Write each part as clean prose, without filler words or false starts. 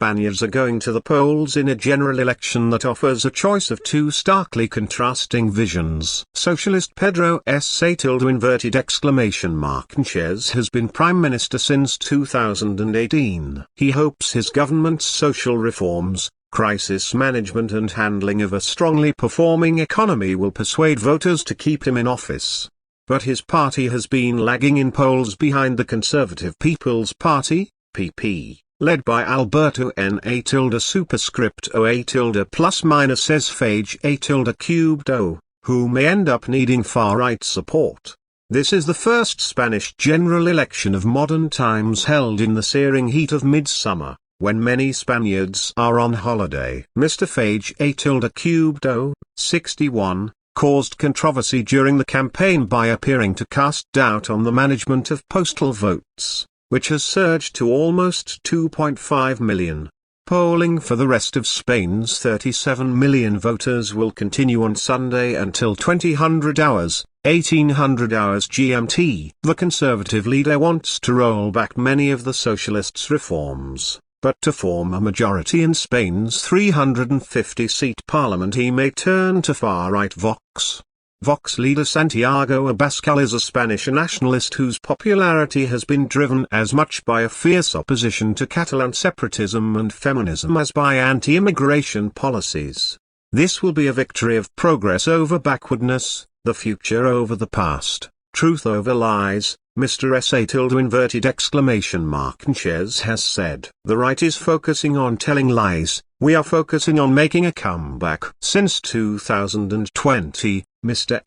Spaniards are going to the polls in a general election that offers a choice of two starkly contrasting visions. Socialist Pedro Sánchez has been Prime Minister since 2018. He hopes his government's social reforms, crisis management and handling of a strongly performing economy will persuade voters to keep him in office. But his party has been lagging in polls behind the Conservative People's Party, PP, led by Alberto Núñez Feijóo, who may end up needing far-right support. This is the first Spanish general election of modern times held in the searing heat of midsummer, when many Spaniards are on holiday. Mr. Feijóo, 61, caused controversy during the campaign by appearing to cast doubt on the management of postal votes, which has surged to almost 2.5 million. Polling for the rest of Spain's 37 million voters will continue on Sunday until 2000 hours, 1800 hours GMT. The Conservative leader wants to roll back many of the Socialists' reforms, but to form a majority in Spain's 350-seat parliament he may turn to far-right Vox. Vox leader Santiago Abascal is a Spanish nationalist whose popularity has been driven as much by a fierce opposition to Catalan separatism and feminism as by anti-immigration policies. This will be a victory of progress over backwardness, the future over the past, truth over lies, Mr. Sánchez has said. The right is focusing on telling lies, we are focusing on making a comeback. Since 2020, Mr.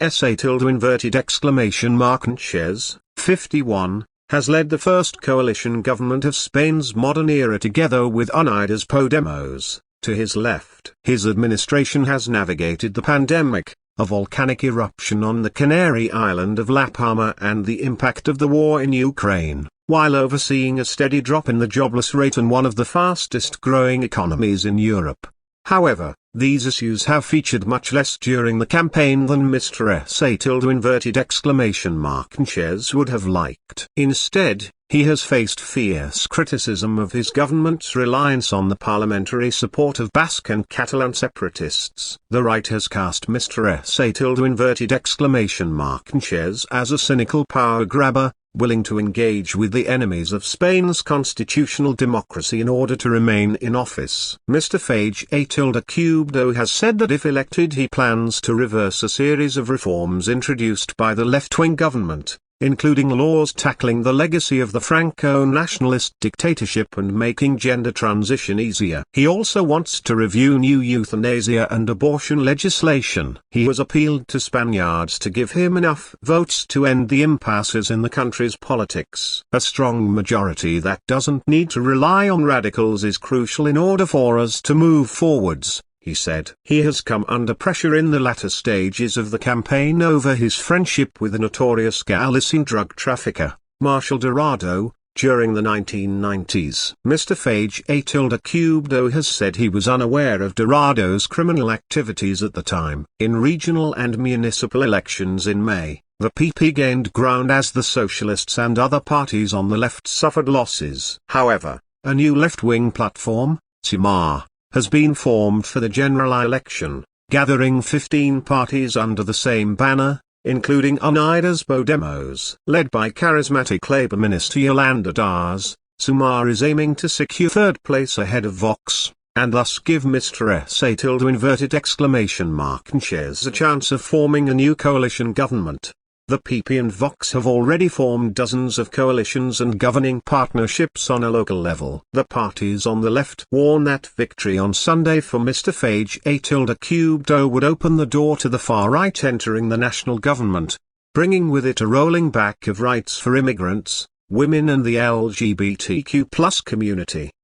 Sánchez, 51, has led the first coalition government of Spain's modern era together with Unidas Podemos, to his left. His administration has navigated the pandemic, a volcanic eruption on the Canary island of La Palma and the impact of the war in Ukraine, while overseeing a steady drop in the jobless rate and one of the fastest growing economies in Europe. However, these issues have featured much less during the campaign than Mr. Sánchez would have liked. Instead, he has faced fierce criticism of his government's reliance on the parliamentary support of Basque and Catalan separatists. The right has cast Mr. Sánchez as a cynical power grabber, willing to engage with the enemies of Spain's constitutional democracy in order to remain in office. Mr. Feijóo has said that if elected he plans to reverse a series of reforms introduced by the left-wing government, including laws tackling the legacy of the Franco-nationalist dictatorship and making gender transition easier. He also wants to review new euthanasia and abortion legislation. He has appealed to Spaniards to give him enough votes to end the impasses in the country's politics. A strong majority that doesn't need to rely on radicals is crucial in order for us to move forwards, he said. He has come under pressure in the latter stages of the campaign over his friendship with the notorious Galician drug trafficker, Marshal Dorado, during the 1990s. Mr. Feijóo has said he was unaware of Dorado's criminal activities at the time. In regional and municipal elections in May, the PP gained ground as the Socialists and other parties on the left suffered losses. However, a new left-wing platform, Sumar, has been formed for the general election, gathering 15 parties under the same banner, including Unidas Podemos. Led by charismatic Labour Minister Yolanda Díaz, Sumar is aiming to secure third place ahead of Vox, and thus give Mr. Sánchez a chance of forming a new coalition government. The PP and Vox have already formed dozens of coalitions and governing partnerships on a local level. The parties on the left warn that victory on Sunday for Mr. Feijóo would open the door to the far right entering the national government, bringing with it a rolling back of rights for immigrants, women and the LGBTQ+ community.